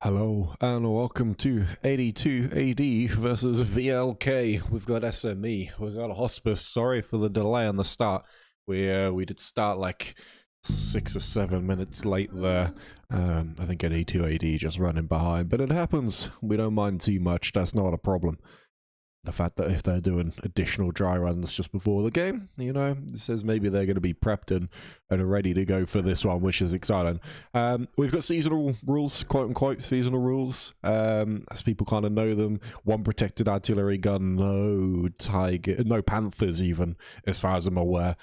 Hello and welcome to 82 AD versus VLK. We've got SME, we've got a hospice. Sorry for the delay on the start. We did start like 6 or 7 minutes late there. I think 82 AD just running behind, but it happens. We don't mind too much. That's not a problem. The fact that if they're doing additional dry runs just before the game, you know, it says maybe they're going to be prepped and ready to go for this one, which is exciting. We've got seasonal rules, quote-unquote seasonal rules, as people kind of know them. One protected artillery gun, no panthers even, as far as I'm aware.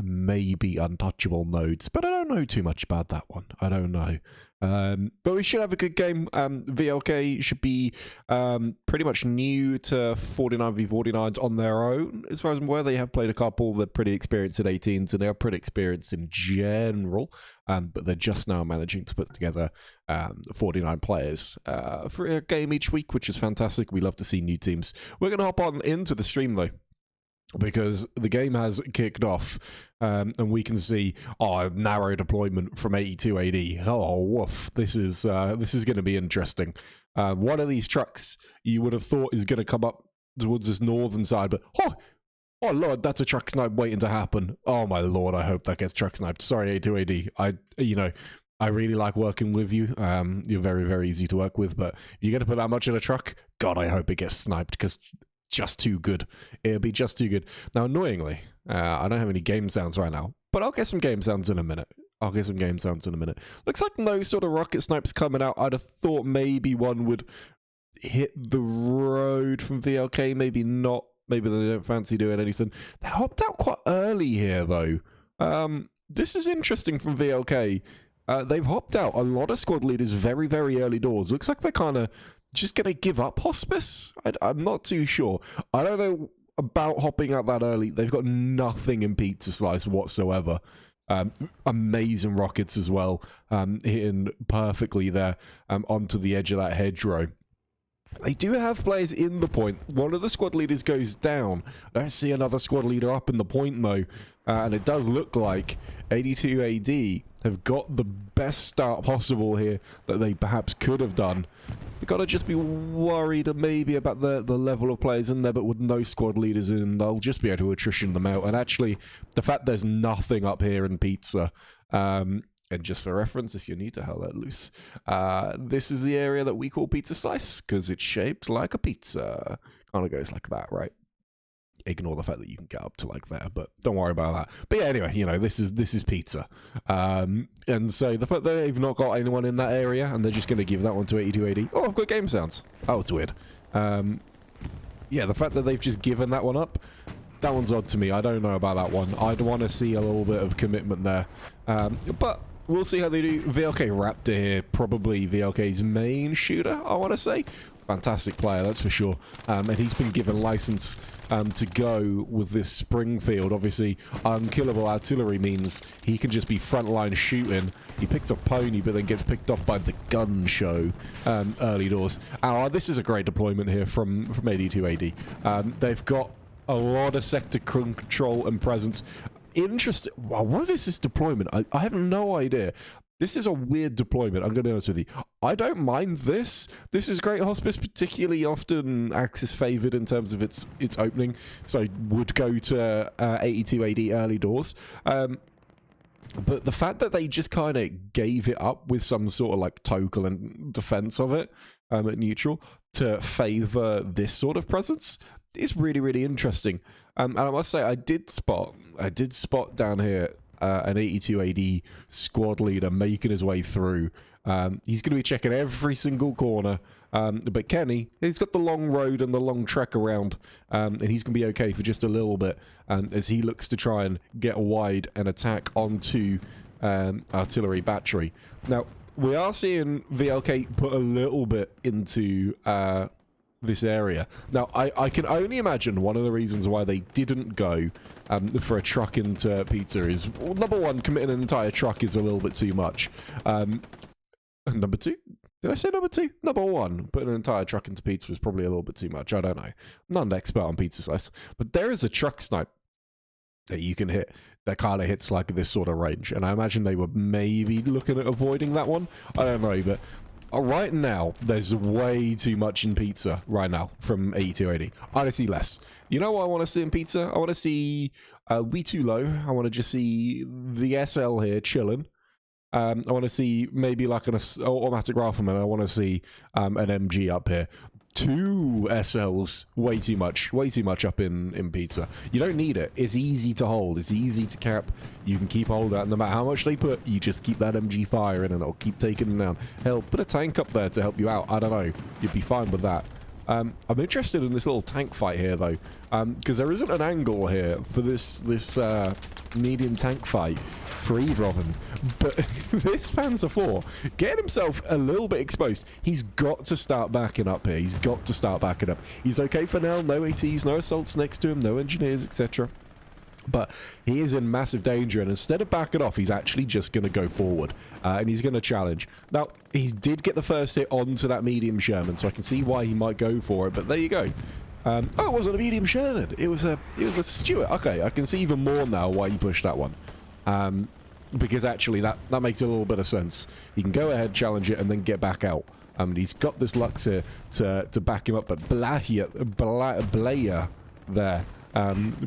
Maybe untouchable nodes, but I don't know too much about that one. I don't know. But we should have a good game. VLK should be pretty much new to 49v49s on their own. As far as I'm aware, they have played a couple. They're pretty experienced in 18s, and they are pretty experienced in general. But they're just now managing to put together 49 players for a game each week, which is fantastic. We love to see new teams. We're going to hop on into the stream, though, because the game has kicked off, and we can see narrow deployment from 82 AD. Oh, woof! This is going to be interesting. One of these trucks you would have thought is going to come up towards this northern side, but oh lord, that's a truck snipe waiting to happen. Oh my lord, I hope that gets truck sniped. Sorry, 82 AD. I really like working with you. You're very, very easy to work with, but if you're going to put that much in a truck, God, I hope it gets sniped, because just too good. It'll be just too good. Now, annoyingly, I don't have any game sounds right now, but I'll get some game sounds in a minute. Looks like no sort of rocket snipes coming out. I'd have thought maybe one would hit the road from VLK. Maybe not. Maybe they don't fancy doing anything. They hopped out quite early here, though. This is interesting from VLK. They've hopped out a lot of squad leaders very, very early doors. Looks like they're kind of just going to give up hospice? I'm not too sure. I don't know about hopping out that early. They've got nothing in pizza slice whatsoever. Amazing rockets as well, hitting perfectly there onto the edge of that hedgerow. They do have players in the point. One of the squad leaders goes down. I don't see another squad leader up in the point, though. And it does look like 82 AD have got the best start possible here that they perhaps could have done. They've got to just be worried maybe about the level of players in there, but with no squad leaders in, they'll just be able to attrition them out. And actually, the fact there's nothing up here in pizza, and just for reference, if you're new to How Let Loose, this is the area that we call Pizza Slice, because it's shaped like a pizza. Kind of goes like that, right? Ignore the fact that you can get up to like there, but don't worry about that. But yeah, anyway, you know, this is pizza. And so the fact that they've not got anyone in that area, and they're just going to give that one to 82 AD. Oh, I've got game sounds. Oh, it's weird. Yeah, the fact that they've just given that one up, that one's odd to me. I don't know about that one. I'd want to see a little bit of commitment there. But we'll see how they do. VLK Raptor here, probably VLK's main shooter, I want to say. Fantastic player, that's for sure. And he's been given license to go with this Springfield. Obviously, unkillable artillery means he can just be frontline shooting. He picks up Pony, but then gets picked off by the gun show early doors. This is a great deployment here from 82 AD. They've got a lot of sector control and presence. Interesting. Wow, what is this deployment? I have no idea. This is a weird deployment, I'm going to be honest with you. I don't mind this. This is great hospice, particularly often Axis favored in terms of its opening. So would go to 82 AD early doors. But the fact that they just kind of gave it up with some sort of like total and defense of it at neutral to favor this sort of presence is really, really interesting. And I must say, I did spot down here an 82 AD squad leader making his way through. He's going to be checking every single corner. But Kenny, he's got the long road and the long trek around, and he's going to be okay for just a little bit as he looks to try and get wide and attack onto artillery battery. Now, we are seeing VLK put a little bit into this area. Now, I can only imagine one of the reasons why they didn't go for a truck into pizza is, well, number one, committing an entire truck is a little bit too much. Number two, did I say number two? Number one, putting an entire truck into pizza was probably a little bit too much. I don't know. I'm not an expert on pizza slice, but there is a truck snipe that you can hit that kind of hits like this sort of range, and I imagine they were maybe looking at avoiding that one. I don't know, but Right now, there's way too much in pizza right now from 8280. I want to see less. You know what I want to see in pizza? I want to see We Too Low. I want to just see the SL here chilling. I want to see maybe like an automatic rifleman. I want to see an MG up here. 2 SLs, way too much up in pizza. You don't need it. It's easy to hold. It's easy to cap. You can keep hold of that. No matter how much they put, you just keep that MG firing and it'll keep taking them down. Hell, put a tank up there to help you out. I don't know. You'd be fine with that. I'm interested in this little tank fight here though, because there isn't an angle here for this medium tank fight for either of them. But this Panzer IV, getting himself a little bit exposed, he's got to start backing up here. He's got to start backing up. He's okay for now. No ATs, no assaults next to him, no engineers, etc. But he is in massive danger, and instead of backing off, he's actually just going to go forward, and he's going to challenge. Now, he did get the first hit onto that medium Sherman, so I can see why he might go for it, but there you go. Oh, it wasn't a medium Sherman. It was a Stuart. Okay, I can see even more now why he pushed that one. Because actually that makes a little bit of sense. He can go ahead, challenge it, and then get back out. He's got this Lux here to back him up, but Blaya there,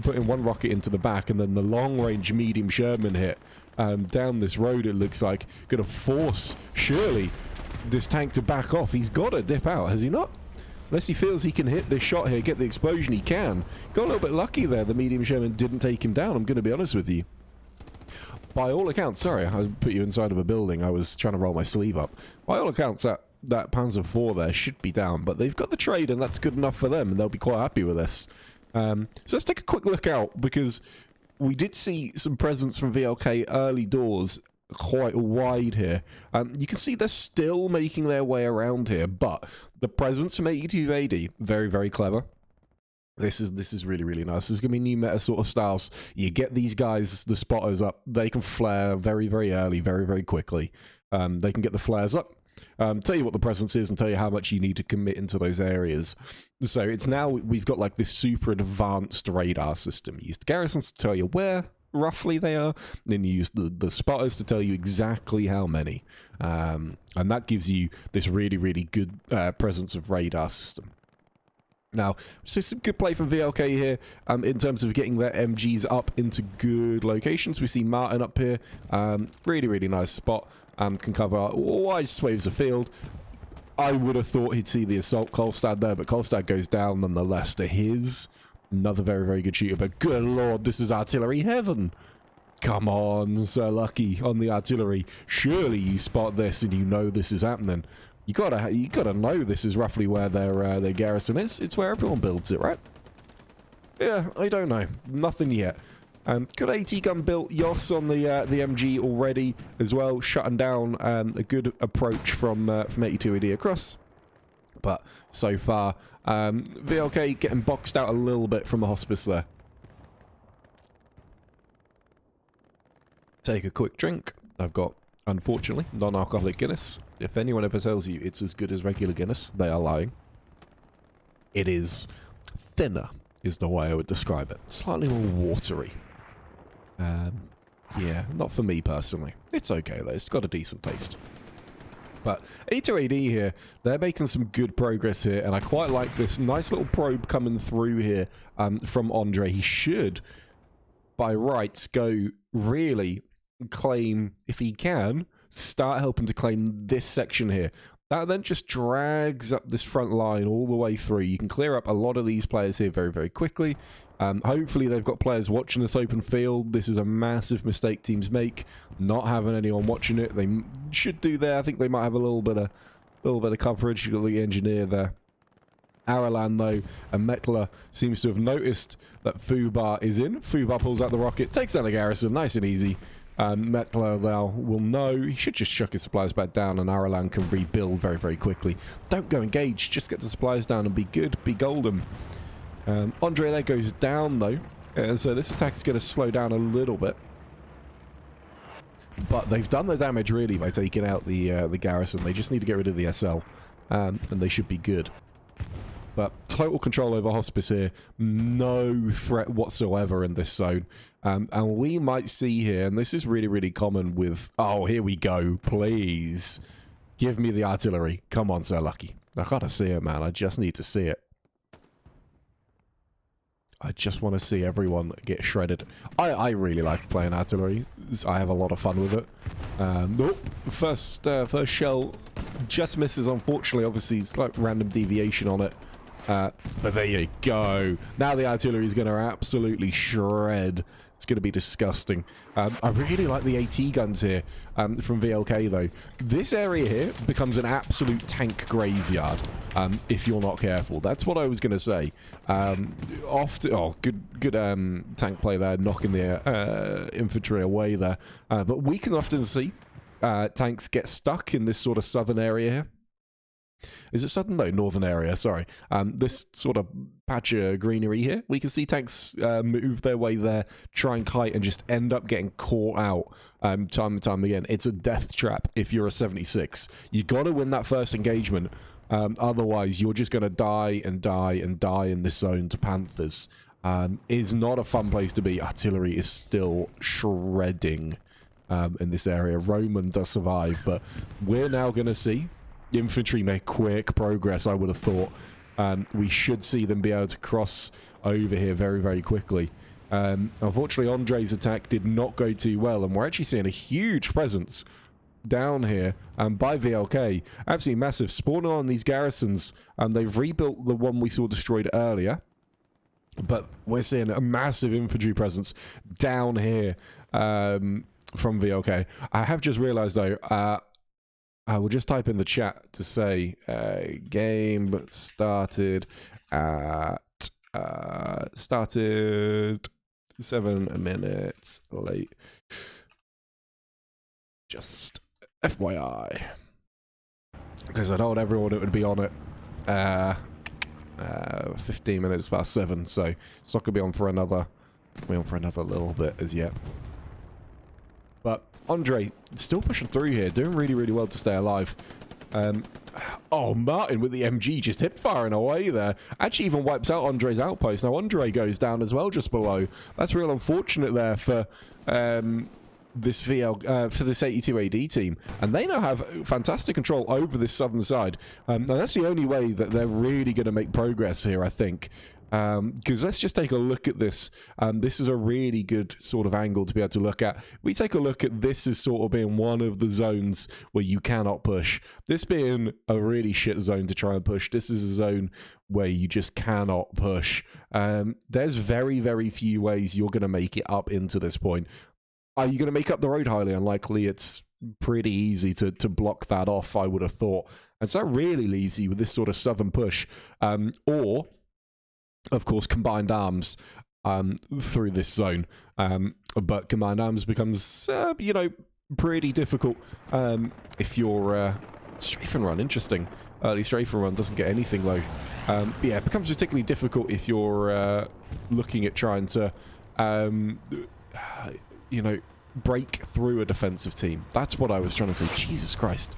putting one rocket into the back, and then the long-range medium Sherman hit down this road, it looks like, going to force, surely, this tank to back off. He's got to dip out, has he not? Unless he feels he can hit this shot here, get the explosion, he can. Got a little bit lucky there, the medium Sherman didn't take him down, I'm going to be honest with you. By all accounts, sorry, I put you inside of a building. I was trying to roll my sleeve up. By all accounts, that Panzer IV there should be down, but they've got the trade, and that's good enough for them, and they'll be quite happy with this. So let's take a quick look out, because we did see some presence from VLK early doors, quite wide here. You can see they're still making their way around here, but the presence from 8280, very, very clever. This is really, really nice. This is going to be new meta sort of styles. You get these guys, the spotters up. They can flare very, very early, very, very quickly. They can get the flares up. Tell you what the presence is and tell you how much you need to commit into those areas. So it's now, we've got like this super advanced radar system. You use the garrisons to tell you where roughly they are. Then you use the spotters to tell you exactly how many. And that gives you this really, really good presence of radar system. Now, so some good play from VLK here in terms of getting their MGs up into good locations. We see Martin up here. Really, really nice spot. Can cover wide swathes of field. I would have thought he'd see the assault Kolstad there, but Kolstad goes down nonetheless to his. Another very, very good shooter, but good lord, this is artillery heaven. Come on, Sir Lucky on the artillery. Surely you spot this and you know this is happening. You gotta know this is roughly where their garrison is. It's where everyone builds it, right? Yeah, I don't know. Nothing yet. Good AT gun built. Yoss on the MG already as well, shutting down a good approach from 82AD across. But so far, VLK getting boxed out a little bit from the hospice there. Take a quick drink. I've got, unfortunately, non-alcoholic Guinness. If anyone ever tells you it's as good as regular Guinness, they are lying. It is thinner, is the way I would describe it. Slightly more watery. Yeah, not for me personally. It's okay though, it's got a decent taste. But 82AD here, they're making some good progress here, and I quite like this nice little probe coming through here from Andre. He should, by rights, go really claim, if he can, start helping to claim this section here. That then just drags up this front line all the way through. You can clear up a lot of these players here very, very quickly. Hopefully they've got players watching this open field. This is a massive mistake teams make, not having anyone watching it. They should do there. I think they might have a little bit of coverage. You've got the engineer there. Aralan, though, and Metler seems to have noticed that Fubar is in. Fubar pulls out the rocket, takes down the garrison, nice and easy. Metler now will know. He should just chuck his supplies back down, and Aralan can rebuild very, very quickly. Don't go engage, just get the supplies down and be good, be golden. Andre there goes down, though, so this attack is going to slow down a little bit. But they've done the damage, really, by taking out the garrison. They just need to get rid of the SL, and they should be good. But total control over hospice here, no threat whatsoever in this zone. And we might see here, and this is really, really common with... Oh, here we go, please. Give me the artillery. Come on, Sir Lucky. I gotta see it, man. I just need to see it. I just want to see everyone get shredded. I really like playing artillery. I have a lot of fun with it. Oh, first shell just misses, unfortunately. Obviously, it's like random deviation on it. But there you go. Now the artillery is going to absolutely shred. It's going to be disgusting. I really like the AT guns here from VLK, though. This area here becomes an absolute tank graveyard if you're not careful. That's what I was going to say. Good tank play there, knocking the infantry away there. But we can often see tanks get stuck in this sort of southern area here. Is it southern? No, northern area, sorry. This sort of patch of greenery here, we can see tanks move their way there, try and kite, and just end up getting caught out time and time again. It's a death trap if you're a 76. You got to win that first engagement, otherwise you're just going to die and die and die in this zone to Panthers. It's not a fun place to be. Artillery is still shredding in this area. Roman does survive, but we're now going to see infantry make quick progress, I would have thought. We should see them be able to cross over here very, very quickly. Unfortunately, Andre's attack did not go too well, and we're actually seeing a huge presence down here by VLK. Absolutely massive. Spawning on these garrisons. They've rebuilt the one we saw destroyed earlier, but we're seeing a massive infantry presence down here from VLK. I have just realized, though, I will just type in the chat to say game started at 7 minutes late. Just FYI, because I told everyone it would be on at 15 minutes past 7, so it's not gonna be on for another little bit as yet. But Andre still pushing through here, doing really, really well to stay alive. Oh, Martin with the MG just hip firing away there. Actually even wipes out Andre's outpost. Now Andre goes down as well just below. That's real unfortunate there for this for this 82 AD team. And they now have fantastic control over this southern side. And that's the only way that they're really going to make progress here, I think. Because let's just take a look at this. This is a really good sort of angle to be able to look at. We take a look at this as sort of being one of the zones where you cannot push. This being a really shit zone to try and push. This is a zone where you just cannot push. There's very, very few ways you're going to make it up into this point. Are you going to make up the road? Highly unlikely. It's pretty easy to block that off, I would have thought. And so that really leaves you with this sort of southern push. Or of course, combined arms through this zone. But combined arms becomes, you know, pretty difficult if you're strafe and run. Interesting. Early strafe and run doesn't get anything, though. Yeah, it becomes particularly difficult if you're looking at trying to, you know, break through a defensive team. That's what I was trying to say. Jesus Christ.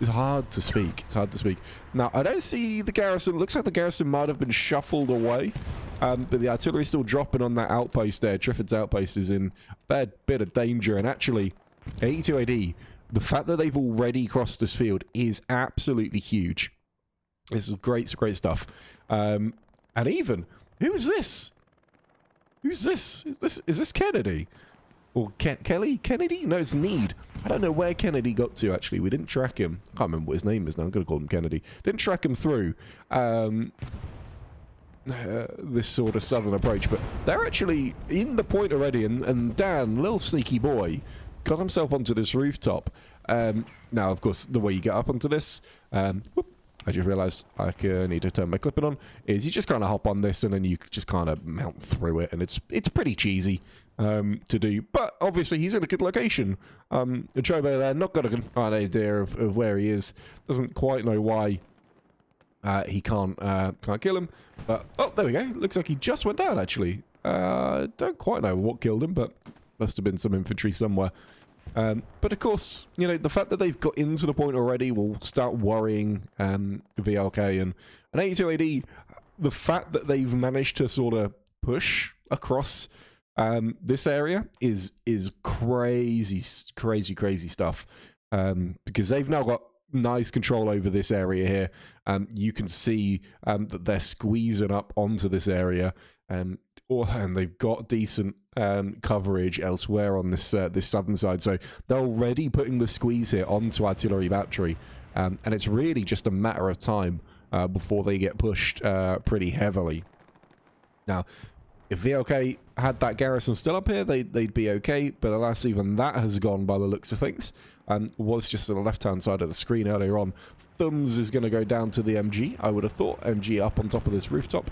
It's hard to speak. It's hard to speak. Now, I don't see the garrison. Looks like the garrison might have been shuffled away. But the artillery is still dropping on that outpost there. Triffid's outpost is in a bit of danger. And actually, 82 AD, the fact that they've already crossed this field is absolutely huge. This is great stuff. And even, who is this? Who's this? Is this Kennedy? Or Kelly? Kennedy? No, it's Need. I don't know where Kennedy got to, actually. We didn't track him. I can't remember what his name is now. I'm going to call him Kennedy. Didn't track him through this sort of southern approach. But they're actually in the point already. And Dan, little sneaky boy, got himself onto this rooftop. Now, of course, the way you get up onto this... whoop, I just realised I need to turn my clipping on, is you just kind of hop on this and then you just kind of mount through it, and it's pretty cheesy to do. But obviously he's in a good location. Chobo there, not got an idea of where he is. Doesn't quite know why he can't kill him. But, oh, there we go. Looks like he just went down, actually. Don't quite know what killed him, but must have been some infantry somewhere. But of course, you know, the fact that they've got into the point already will start worrying VLK and 82 AD. The fact that they've managed to sort of push across this area is crazy stuff. Because they've now got nice control over this area here. You can see that they're squeezing up onto this area, and they've got decent coverage elsewhere on this this southern side. So they're already putting the squeeze here onto artillery battery, and it's really just a matter of time before they get pushed pretty heavily. Now, if VLK had that garrison still up here, they'd be okay, but alas, even that has gone by the looks of things. Was just on the left-hand side of the screen earlier on. Thumbs is going to go down to the MG, I would have thought. MG up on top of this rooftop.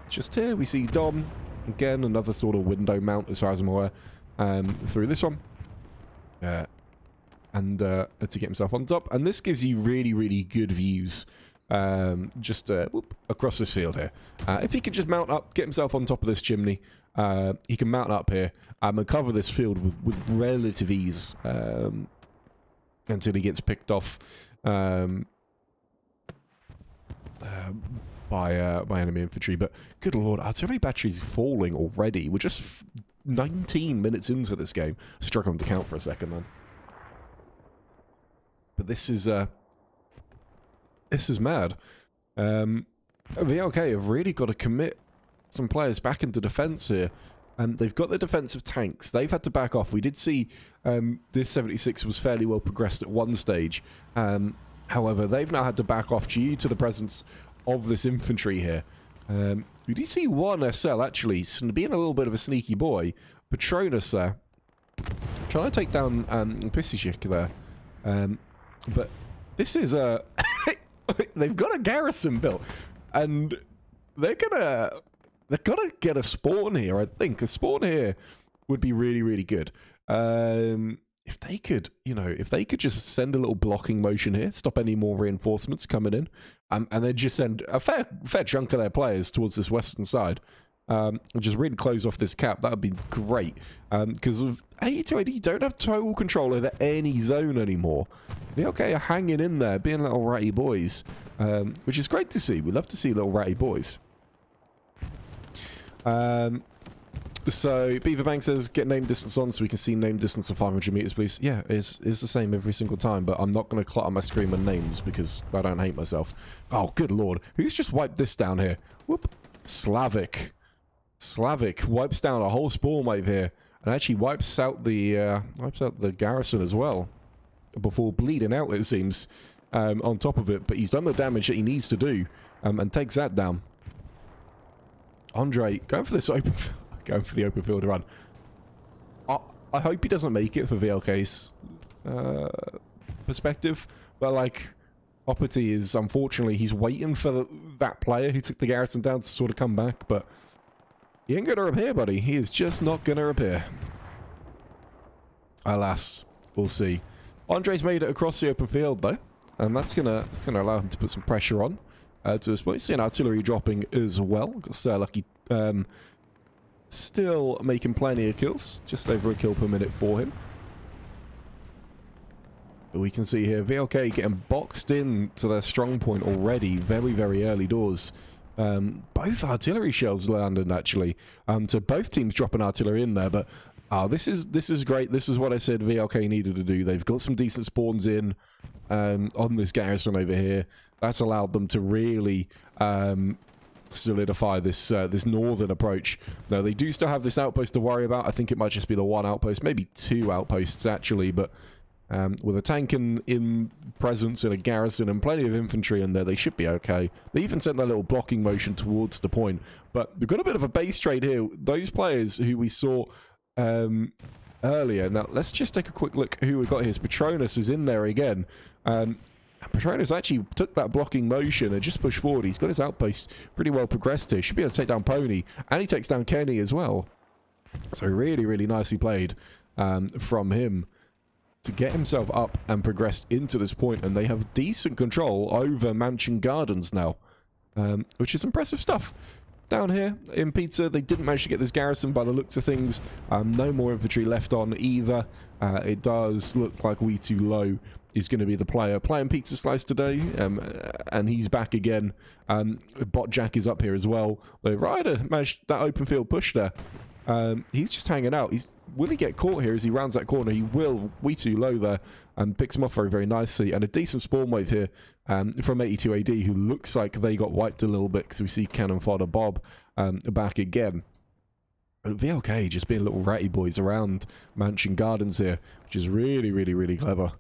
Just here, we see Dom. Again, another sort of window mount, as far as I'm aware, through this one. And to get himself on top. And this gives you really, really good views. Just across this field here. If he could just mount up, get himself on top of this chimney, he can mount up here and cover this field with relative ease until he gets picked off by enemy infantry. But good lord, artillery batteries falling already. We're just 19 minutes into this game. Struggling to count for a second, man. But this is mad. VLK have really got to commit some players back into defense here. They've got the defensive tanks. They've had to back off. We did see this 76 was fairly well progressed at one stage. However, they've now had to back off due to the presence of this infantry here. We did see one SL actually being a little bit of a sneaky boy. Patronus there. Trying to take down Pisishik there. But this is a... They've got a garrison built, and they're gonna get a spawn here. I think a spawn here would be really, really good. If they could, if they could just send a little blocking motion here, stop any more reinforcements coming in, and then just send a fair chunk of their players towards this western side, and just really close off this cap. That would be great, because of 82AD don't have total control over any zone anymore. VLK are hanging in there, being little ratty boys, which is great to see. We love to see little ratty boys. So Beaverbank says, get name distance on so we can see name distance of 500 meters, please. Yeah, it's the same every single time, but I'm not going to clutter my screen with names because I don't hate myself. Oh, good lord. Who's just wiped this down here? Whoop. Slavic wipes down a whole spawn wave here and actually wipes out the garrison as well before bleeding out, it seems, on top of it. But he's done the damage that he needs to do and takes that down. Andre going for this open field run. I hope he doesn't make it for VLK's perspective, but like Opity is, unfortunately, he's waiting for that player who took the garrison down to sort of come back, but he ain't gonna appear, buddy. He is just not gonna appear. Alas, we'll see. Andre's made it across the open field though, and that's gonna allow him to put some pressure on to this point. Seeing artillery dropping as well. Got Sir Lucky still making plenty of kills, just over a kill per minute for him. But we can see here VLK getting boxed in to their strong point already, very, very early doors. Both artillery shells landed actually. So both teams dropping artillery in there, but this is great. This is what I said VLK needed to do. They've got some decent spawns in on this garrison over here. That's allowed them to really solidify this this northern approach. Now they do still have this outpost to worry about. I think it might just be the one outpost, maybe two outposts actually, but with a tank in presence and a garrison and plenty of infantry in there, they should be okay. They even sent their little blocking motion towards the point. But we've got a bit of a base trade here. Those players who we saw earlier. Now, let's just take a quick look who we've got here. Patronus is in there again. Patronus actually took that blocking motion and just pushed forward. He's got his outpost pretty well progressed here. Should be able to take down Pony. And he takes down Kenny as well. So really, really nicely played from him to get himself up and progressed into this point, and they have decent control over Mansion Gardens now, which is impressive stuff. Down here in Pizza, they didn't manage to get this garrison by the looks of things. No more infantry left on either. It does look like We Too Low is going to be the player playing Pizza Slice today, and he's back again. Bot Jack is up here as well. The Rider managed that open field push there. He's just hanging out. will he get caught here as he rounds that corner? He will. Way too low there, and picks him off very, very nicely. And a decent spawn wave here from 82 AD, who looks like they got wiped a little bit, because we see Cannon Fodder Bob back again. And VLK just being little ratty boys around Mansion Gardens here, which is really, really, really clever.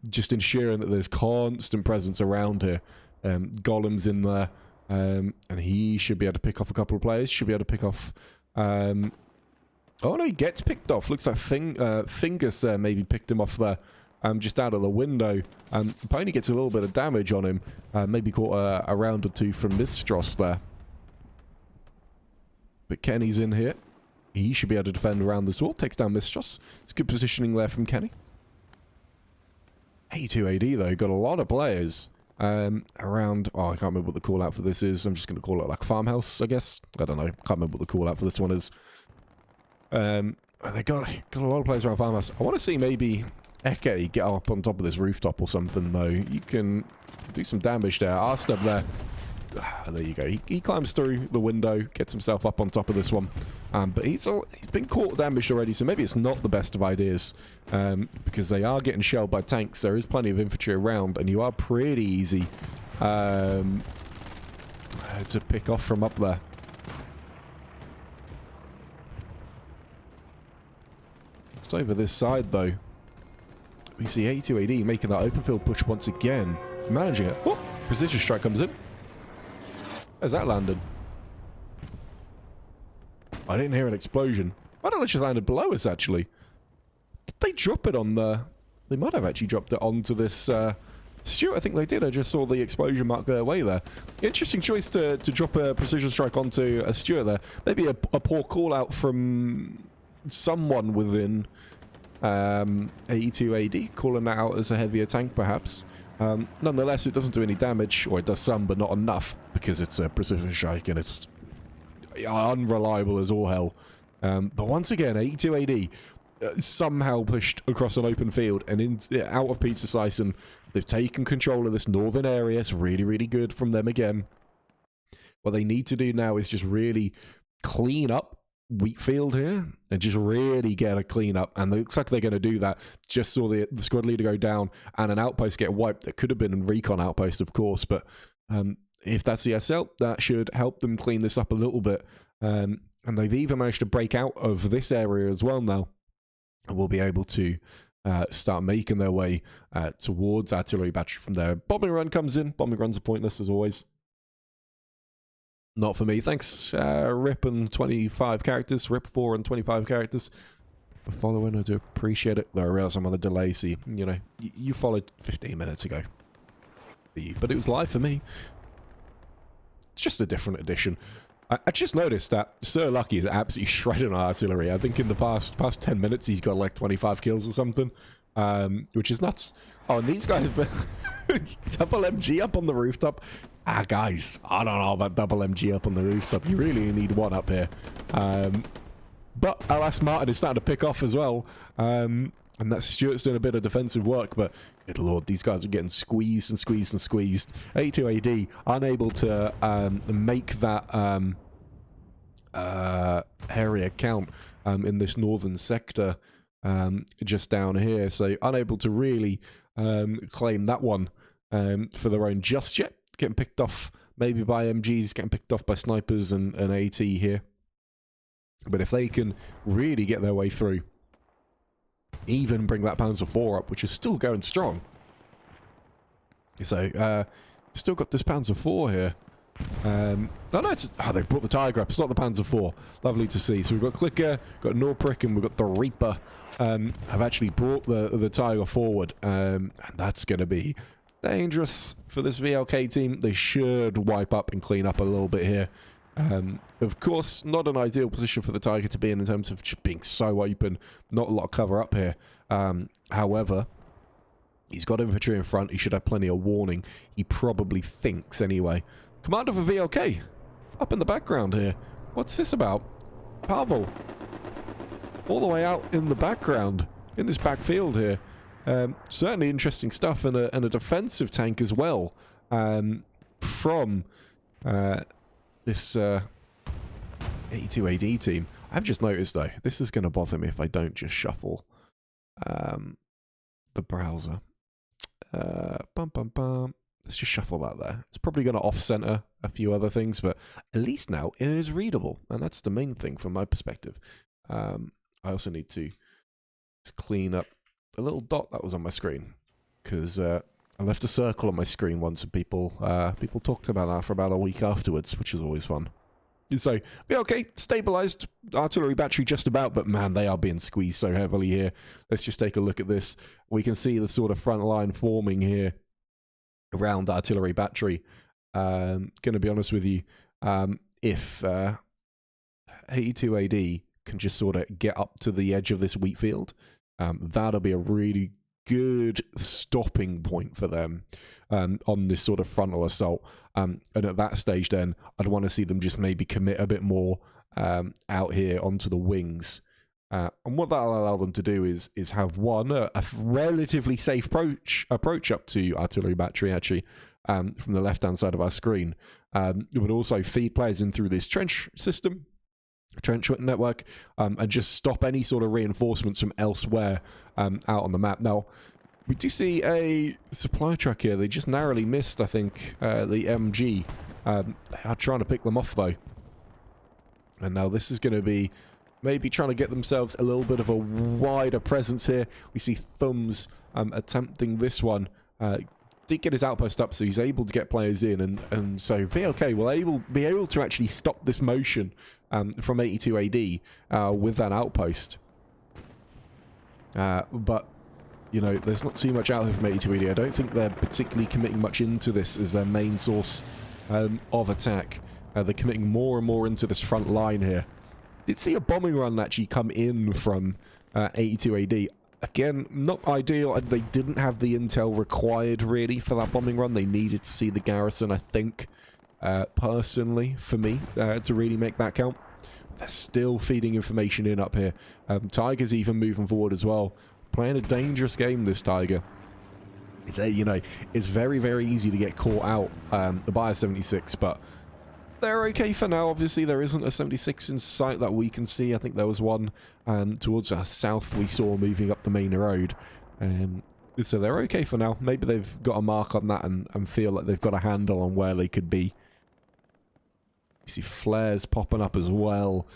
Just ensuring that there's constant presence around here. Golem's in there, and he should be able to pick off a couple of players. Should be able to pick off... oh no, he gets picked off. Looks like Fingers there maybe picked him off there, just out of the window. Pony gets a little bit of damage on him. Maybe caught a round or two from Mistros there. But Kenny's in here. He should be able to defend around this wall. Takes down Mistros. It's good positioning there from Kenny. 82 AD though, got a lot of players around. Oh, I can't remember what the call out for this is. I'm just going to call it like farmhouse, I guess. I don't know. Can't remember what the call out for this one is. They got a lot of players around farmhouse. I want to see maybe Eke get up on top of this rooftop or something though. You can do some damage there. R-Stub there. There you go. He climbs through the window, gets himself up on top of this one. But he's been caught damaged already, so maybe it's not the best of ideas. Because they are getting shelled by tanks. There is plenty of infantry around, and you are pretty easy to pick off from up there. Just over this side, though, we see 82 AD making that open field push once again. Managing it. Oh, precision strike comes in. Where's that landed? I didn't hear an explosion. I don't know, it just landed below us, actually. Did they drop it on the... They might have actually dropped it onto this... Stuart, I think they did. I just saw the explosion mark go away there. Interesting choice to drop a precision strike onto a Stuart there. Maybe a poor call-out from someone within 82 AD, calling that out as a heavier tank, perhaps. Nonetheless, it doesn't do any damage, or it does some, but not enough, because it's a precision strike and it's unreliable as all hell. But once again, 82 AD somehow pushed across an open field and out of pizza slice, and they've taken control of this northern area. It's really, really good from them again. What they need to do now is just really clean up Wheatfield here and just really get a clean up, and it looks like they're going to do that. Just saw the squad leader go down and an outpost get wiped. That could have been a recon outpost, of course, but if that's the SL, that should help them clean this up a little bit. And they've even managed to break out of this area as well now, and will be able to start making their way towards artillery battery from there. Bombing run comes in. Bombing runs are pointless as always. Not for me. Thanks, Rip and 25 characters. Rip 4 and 25 characters. For following, I do appreciate it. Though I realize I'm on a delay, so you know, you followed 15 minutes ago. But it was live for me. It's just a different edition. I just noticed that Sir Lucky is absolutely shredding on artillery. I think in the past 10 minutes he's got like 25 kills or something, which is nuts. Oh, and these guys double MG up on the rooftop. Guys, I don't know about double MG up on the rooftop. You really need one up here. But LS Martin is starting to pick off as well. And that Stuart's doing a bit of defensive work, but good lord, these guys are getting squeezed and squeezed and squeezed. 82 AD unable to make that area count in this northern sector just down here. So unable to really claim that one for their own just yet. Getting picked off maybe by MGs, getting picked off by snipers and AT here. But if they can really get their way through, even bring that Panzer IV up, which is still going strong. So, still got this Panzer IV here. No, it's... Oh, they've brought the Tiger up. It's not the Panzer IV. Lovely to see. So we've got Clicker, got Norprick, and we've got the Reaper. Have actually brought the Tiger forward. And that's going to be dangerous for this VLK team. They should wipe up and clean up a little bit here. Of course, not an ideal position for the Tiger to be in terms of just being so open. Not a lot of cover up here. However, he's got infantry in front. He should have plenty of warning. He probably thinks anyway. Commander for VLK. Up in the background here. What's this about? Pavel. All the way out in the background. In this backfield here. Certainly interesting stuff, and a defensive tank as well from this 82 AD team. I've just noticed though, this is going to bother me if I don't just shuffle the browser. Let's just shuffle that there. It's probably going to off-center a few other things, but at least now it is readable, and that's the main thing from my perspective. I also need to just clean up the little dot that was on my screen, because I left a circle on my screen once, and people talked about that for about a week afterwards, which is always fun. So, VLK, stabilized artillery battery just about, but man, they are being squeezed so heavily here. Let's just take a look at this. We can see the sort of front line forming here around artillery battery. Gonna be honest with you, if 82 AD can just sort of get up to the edge of this wheat field, that'll be a really good stopping point for them on this sort of frontal assault. And at that stage then, I'd want to see them just maybe commit a bit more out here onto the wings. And what that'll allow them to do is have a relatively safe approach up to artillery battery, actually, from the left-hand side of our screen. It would also feed players in through this trench system, trench network, and just stop any sort of reinforcements from elsewhere out on the map. Now, we do see a supply truck here. They just narrowly missed, I think, the MG. They are trying to pick them off, though. And now this is going to be maybe trying to get themselves a little bit of a wider presence here. We see Thumbs attempting this one. Did get his outpost up, so he's able to get players in, and so VLK will be able to actually stop this motion from 82 AD with that outpost. But you know, there's not too much out here from 82 AD. I don't think they're particularly committing much into this as their main source of attack. They're committing more and more into this front line here. Did see a bombing run actually come in from 82 AD. Again, not ideal. They didn't have the intel required, really, for that bombing run. They needed to see the garrison, I think, personally, for me, to really make that count. They're still feeding information in up here. Tiger's even moving forward as well. Playing a dangerous game, this Tiger. It's you know, it's very, very easy to get caught out by a 76, but they're okay for now. Obviously, there isn't a 76 in sight that we can see. I think there was one towards our south we saw moving up the main road. So they're okay for now. Maybe they've got a mark on that and feel like they've got a handle on where they could be. You see flares popping up as well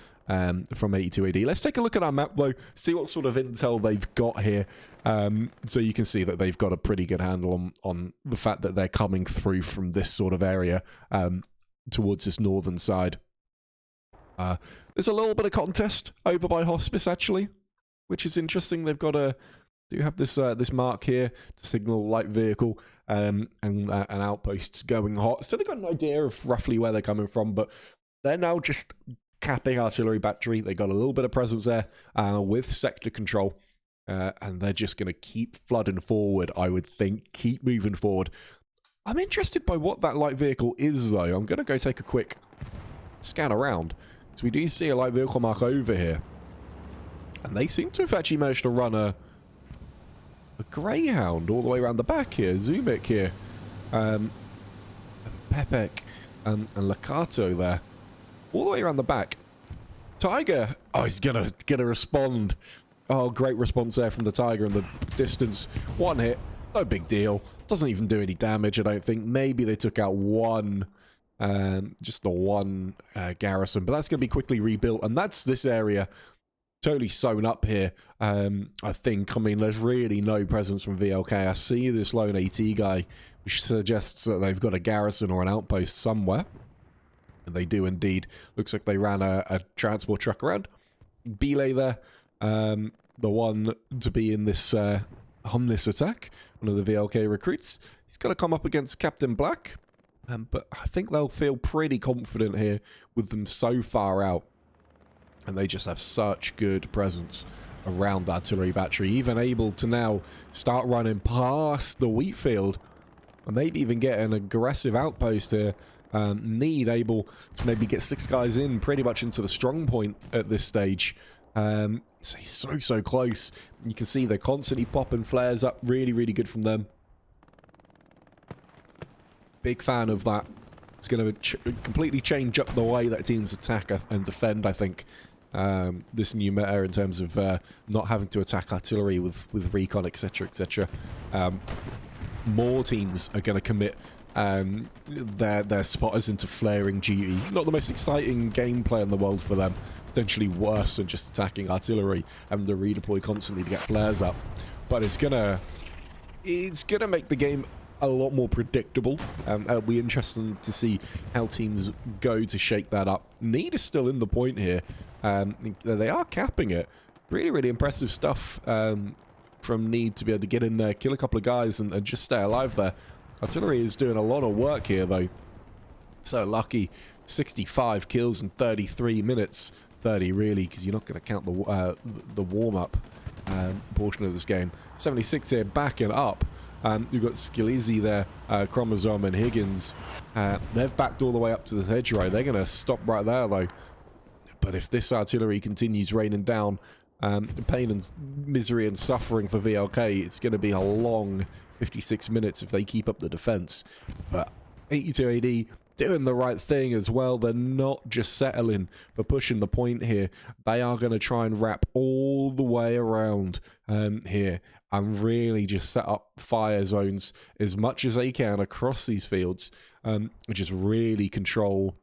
from 82 AD. Let's take a look at our map, though, see what sort of intel they've got here. So you can see that they've got a pretty good handle on the fact that they're coming through from this sort of area towards this northern side. There's a little bit of contest over by Hospice, actually, which is interesting. They've got do have this this mark here to signal light vehicle and outposts going hot. So they've got an idea of roughly where they're coming from, but they're now just capping artillery battery. They got a little bit of presence there with sector control, and they're just going to keep flooding forward, I would think, keep moving forward. I'm interested by what that light vehicle is, though. I'm going to go take a quick scan around. So we do see a light vehicle mark over here. And they seem to have actually managed to run a Greyhound all the way around the back here. Zumik here. Pepek and Lakato there. All the way around the back. Tiger. Oh, he's gonna respond. Oh, great response there from the Tiger in the distance. One hit. No big deal. Doesn't even do any damage, I don't think. Maybe they took out one, just the one garrison, but that's going to be quickly rebuilt, and that's this area totally sewn up here, I think. I mean, there's really no presence from VLK. I see this lone AT guy, which suggests that they've got a garrison or an outpost somewhere, and they do indeed. Looks like they ran a transport truck around. Belay there, the one to be in this on this attack, one of the VLK recruits. He's got to come up against Captain Black, but I think they'll feel pretty confident here with them so far out, and they just have such good presence around artillery battery, even able to now start running past the wheat field and maybe even get an aggressive outpost here. Need able to maybe get 6 guys in pretty much into the strong point at this stage. So he's so close. You can see they're constantly popping flares up. Really, really good from them. Big fan of that. It's going to completely change up the way that teams attack and defend, I think. this new meta in terms of not having to attack artillery with recon, etc., etc. More teams are going to commit their spotters into flaring duty. Not the most exciting gameplay in the world for them. Potentially worse than just attacking artillery, having to redeploy constantly to get flares up. But it's gonna make the game a lot more predictable. It'll be interesting to see how teams go to shake that up. Need is still in the point here. They are capping it. Really, really impressive stuff from Need to be able to get in there, kill a couple of guys, and just stay alive there. Artillery is doing a lot of work here, though. So lucky, 65 kills in 33 minutes. 30 really, because you're not going to count the warm-up portion of this game. 76 here, backing up. You've got Skilizzi there, Chromosome and Higgins. They've backed all the way up to this hedgerow. They're going to stop right there, though. But if this artillery continues raining down, pain and misery and suffering for VLK, it's going to be a long 56 minutes if they keep up the defense. But 82 AD doing the right thing as well. They're not just settling for pushing the point here. They are going to try and wrap all the way around here and really just set up fire zones as much as they can across these fields, and just really control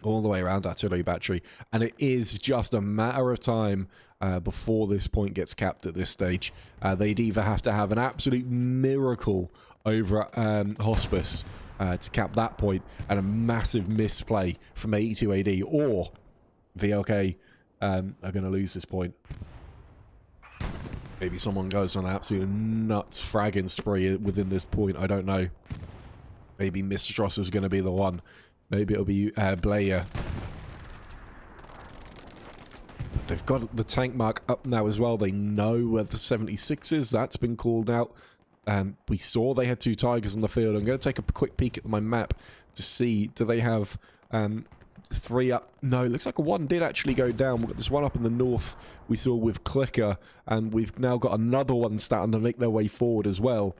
all the way around artillery battery. And it is just a matter of time before this point gets capped at this stage. They'd either have to have an absolute miracle over Hospice to cap that point, and a massive misplay from 82 AD, or VLK are going to lose this point. Maybe someone goes on an absolute nuts fragging spree within this point, I don't know. Maybe Mistros is going to be the one. Maybe it'll be Blair. But they've got the tank mark up now as well. They know where the 76 is. That's been called out. We saw they had 2 Tigers on the field. I'm going to take a quick peek at my map to see, do they have 3 up? No, it looks like 1 did actually go down. We've got this one up in the north we saw with Clicker, and we've now got another one starting to make their way forward as well.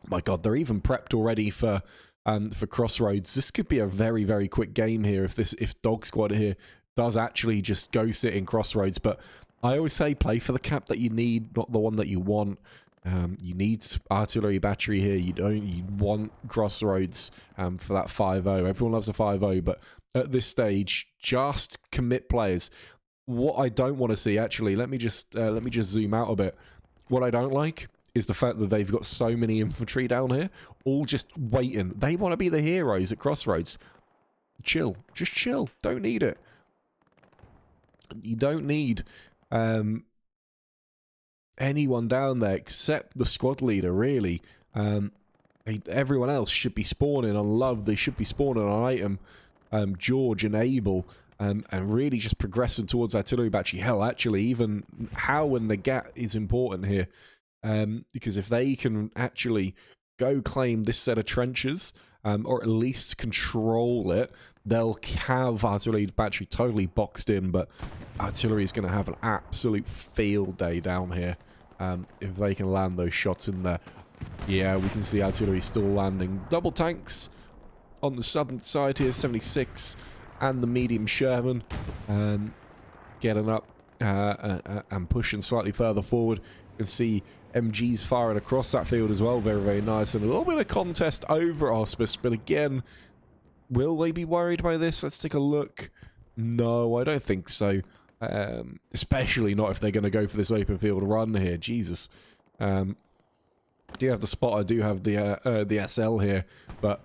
My god, they're even prepped already for Crossroads. This could be a very, very quick game here if Dog Squad here does actually just go sit in Crossroads. But I always say play for the cap that you need, not the one that you want. You need artillery battery here. You want Crossroads for that 5-0. Everyone loves a 5-0, but at this stage, just commit players. What I don't want to see, actually, let me just zoom out a bit. What I don't like is the fact that they've got so many infantry down here, all just waiting. They want to be the heroes at Crossroads. Chill. Just chill. Don't need it. You don't need anyone down there except the squad leader, really. Everyone else should be spawning on Love. They should be spawning on Item, George and Abel, and really just progressing towards artillery battery. Hell, actually, even How and the Gat is important here. Because if they can actually go claim this set of trenches, or at least control it, they'll have artillery battery totally boxed in, but artillery is going to have an absolute field day down here if they can land those shots in there. Yeah, we can see artillery still landing. Double tanks on the southern side here, 76, and the medium Sherman getting up and pushing slightly further forward. You can see MG's firing across that field as well. Very, very nice. And a little bit of contest over Hospice. But again, will they be worried by this? Let's take a look. No, I don't think so. Especially not if they're going to go for this open field run here. Jesus. I do have the spot. I do have the SL here. But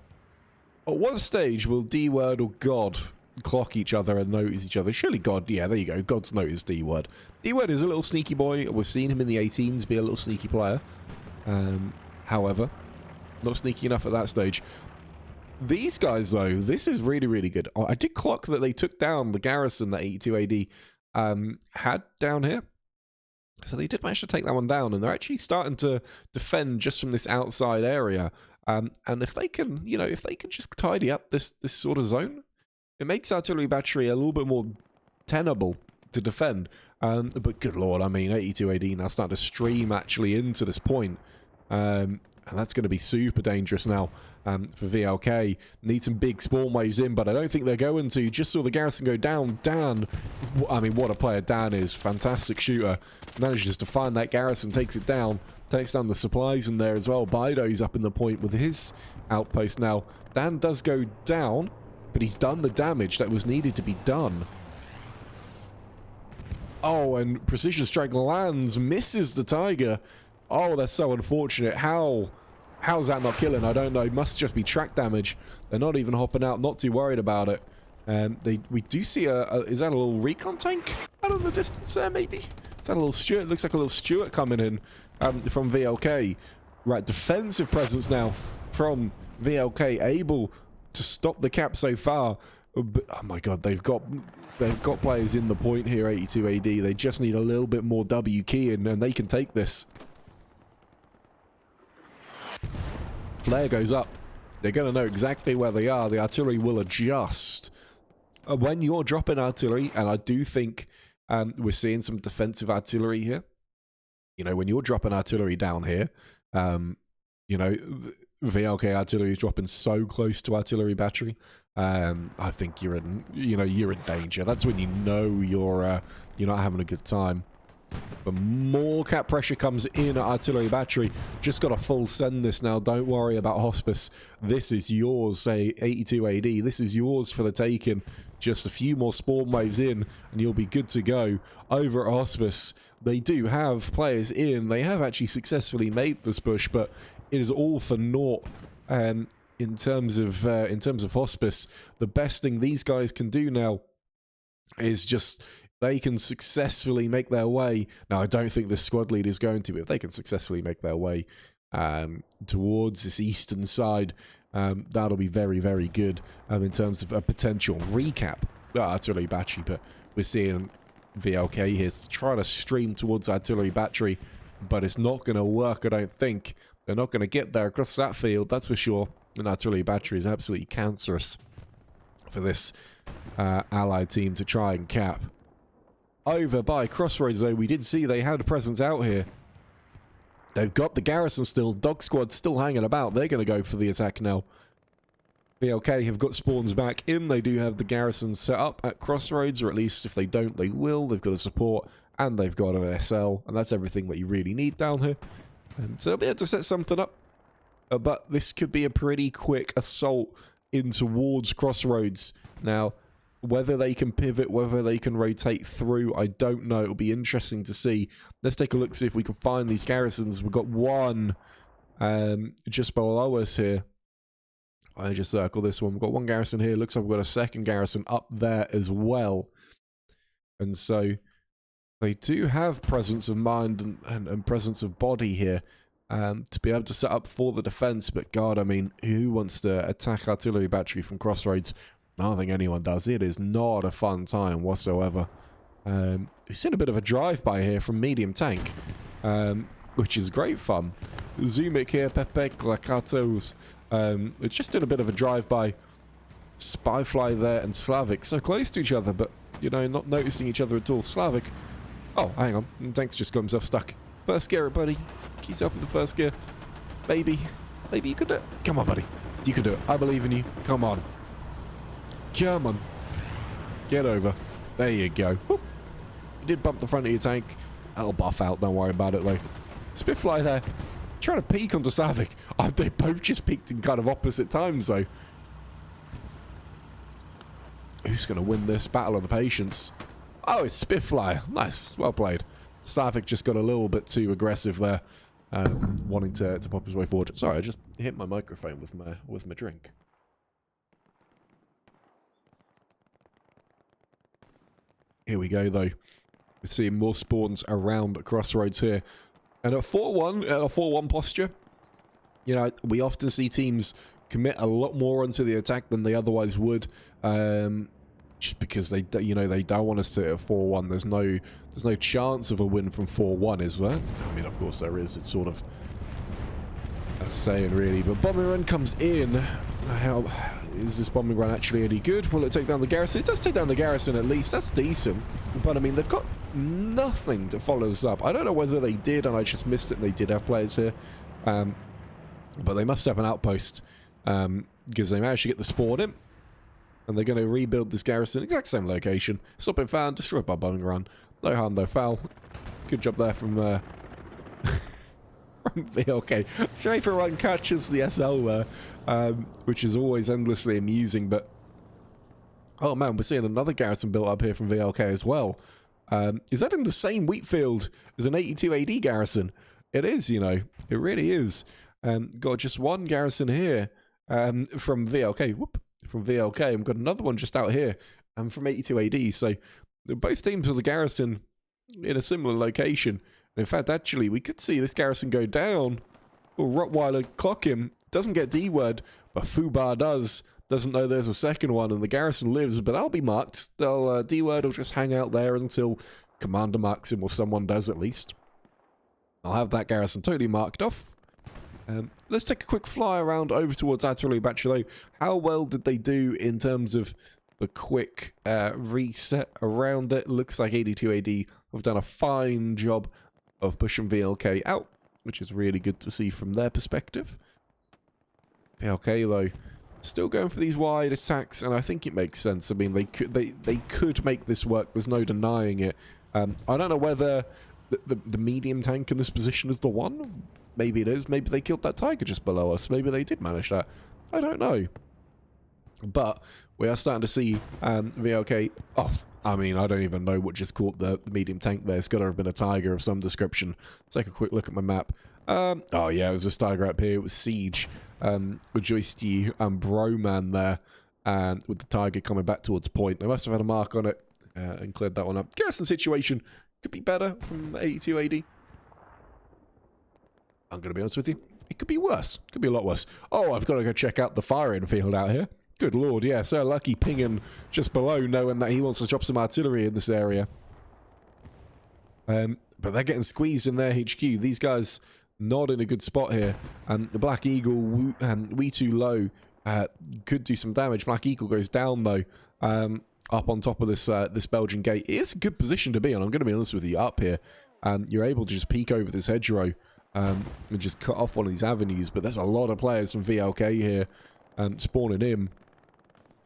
at what stage will D-Word or God clock each other and notice each other? Surely God, yeah, there you go. God's noticed D-Word. D-Word is a little sneaky boy. We've seen him in the 18s be a little sneaky player. However, not sneaky enough at that stage. These guys, though, this is really, really good. I did clock that they took down the garrison that 82 AD had down here. So they did manage to take that one down, and they're actually starting to defend just from this outside area. And if they can, you know, if they can just tidy up this sort of zone, it makes artillery battery a little bit more tenable to defend. But good lord, I mean, 82 AD now starting to stream actually into this point. And And that's going to be super dangerous now for VLK. Need some big spawn waves in, but I don't think they're going to. Just saw the garrison go down. Dan, I mean, what a player Dan is. Fantastic shooter. Manages to find that garrison, takes it down. Takes down the supplies in there as well. Bido's up in the point with his outpost now. Dan does go down, but he's done the damage that was needed to be done. Oh, and Precision Strike lands, misses the Tiger. Oh, that's so unfortunate. How's that not killing? I don't know. It must just be track damage. They're not even hopping out. Not too worried about it. We do see is that a little recon tank out in the distance there, maybe? Is that a little Stuart? Looks like a little Stuart coming in from VLK. Right, defensive presence now from VLK, able to stop the cap so far. But, oh my god, they've got players in the point here, 82 AD. They just need a little bit more W key in, and they can take this. Flare goes up. They're going to know exactly where they are. The artillery will adjust. When you're dropping artillery, and I do think we're seeing some defensive artillery here. You know, when you're dropping artillery down here, you know, VLK artillery is dropping so close to artillery battery. I think you're in danger. That's when you know you're not having a good time. But more cap pressure comes in at artillery battery. Just got to full send this now. Don't worry about hospice. This is yours, say 82 AD. This is yours for the taking. Just a few more spawn waves in and you'll be good to go. Over at hospice, they do have players in. They have actually successfully made this push, but it is all for naught. In terms of hospice, the best thing these guys can do now is just they can successfully make their way. Now, I don't think the squad lead is going to, but if they can successfully make their way towards this eastern side, that'll be very, very good in terms of a potential recap. Artillery battery, but we're seeing VLK here trying to stream towards artillery battery, but it's not going to work, I don't think. They're not going to get there across that field, that's for sure. An artillery battery is absolutely cancerous for this allied team to try and cap. Over by Crossroads, though, we did see they had a presence out here. They've got the garrison still. Dog Squad still hanging about. They're going to go for the attack now. VLK have got spawns back in. They do have the garrison set up at Crossroads, or at least if they don't, they will. They've got a support, and they've got an SL, and that's everything that you really need down here. And so they'll be able to set something up. But this could be a pretty quick assault in towards Crossroads. Now, whether they can pivot, whether they can rotate through, I don't know. It'll be interesting to see. Let's take a look, see if we can find these garrisons. We've got one just below us here. I just circle this one. We've got one garrison here. Looks like we've got a second garrison up there as well. And so they do have presence of mind and presence of body here to be able to set up for the defense. But God, I mean, who wants to attack artillery battery from Crossroads? I don't think anyone does. It is not a fun time whatsoever. We've seen a bit of a drive-by here from medium tank, which is great fun. Zumik here, Pepe, Glakatos. It's just in a bit of a drive-by. Spyfly there and Slavic so close to each other, but, you know, not noticing each other at all. Slavic. Oh, hang on. Tank's just got himself stuck. First gear, buddy. Keep yourself in the first gear. Maybe you can do it. Come on, buddy. You can do it. I believe in you. Come on. Come on. Get over. There you go. Whoop. You did bump the front of your tank. That'll buff out. Don't worry about it, though. Spitfly there. Trying to peek onto Slavic. Oh, they both just peeked in kind of opposite times, though. Who's going to win this Battle of the Patience? Oh, it's Spitfly. Nice. Well played. Slavic just got a little bit too aggressive there, wanting to pop his way forward. Sorry, I just hit my microphone with my drink. Here we go, though. We're seeing more spawns around Crossroads here. And at 4-1 posture, you know, we often see teams commit a lot more onto the attack than they otherwise would. Just because they don't want to sit at 4-1. There's no chance of a win from 4-1, is there? I mean, of course there is. It's sort of a saying, really. But bombing run comes in. How is this bombing run actually any good? Will it take down the garrison? It does take down the garrison at least. That's decent. But I mean, they've got nothing to follow this up. I don't know whether they did and I just missed it. They did have players here. But they must have an outpost, because they managed to get the spawn in. And they're going to rebuild this garrison, exact same location. It's not been found, destroyed by bombing run. No harm, no foul. Good job there from from VLK. Sorry for one catches the SL there, which is always endlessly amusing. But oh man, we're seeing another garrison built up here from VLK as well. Is that in the same wheat field as an 82 AD garrison? It is, you know, it really is. Got just one garrison here from VLK. Whoop. From VLK, and we've got another one just out here from 82 AD. So both teams with the garrison in a similar location. And in fact, actually, we could see this garrison go down. Well, Rottweiler clock him, doesn't get D-word, but Fubar does. Doesn't know there's a second one, and the garrison lives, but that'll be marked. They'll D-word will just hang out there until Commander marks him, or someone does at least. I'll have that garrison totally marked off. Let's take a quick fly around over towards Artillery Battery. How well did they do in terms of the quick reset around it? Looks like 82 AD have done a fine job of pushing VLK out, which is really good to see from their perspective. VLK, though, still going for these wide attacks, and I think it makes sense. I mean, they could make this work. There's no denying it. I don't know whether the medium tank in this position is the one. Maybe it is. Maybe they killed that tiger just below us. Maybe they did manage that. I don't know. But we are starting to see VLK off. I mean, I don't even know what just caught the medium tank there. It's got to have been a tiger of some description. Let's take a quick look at my map. Oh, yeah, it was this tiger up here. It was Siege. With Joisty and Broman there. And with the tiger coming back towards point. They must have had a mark on it and cleared that one up. Garrison situation could be better from 82 AD. I'm going to be honest with you. It could be worse. Could be a lot worse. Oh, I've got to go check out the firing field out here. Good lord, yeah. Sir Lucky pinging just below, knowing that he wants to drop some artillery in this area. But they're getting squeezed in their HQ. These guys not in a good spot here. The Black Eagle and We Too Low could do some damage. Black Eagle goes down though. Up on top of this this Belgian gate. It is a good position to be on. I'm going to be honest with you. Up here, you're able to just peek over this hedgerow. And just cut off one of these avenues, but there's a lot of players from VLK here spawning in.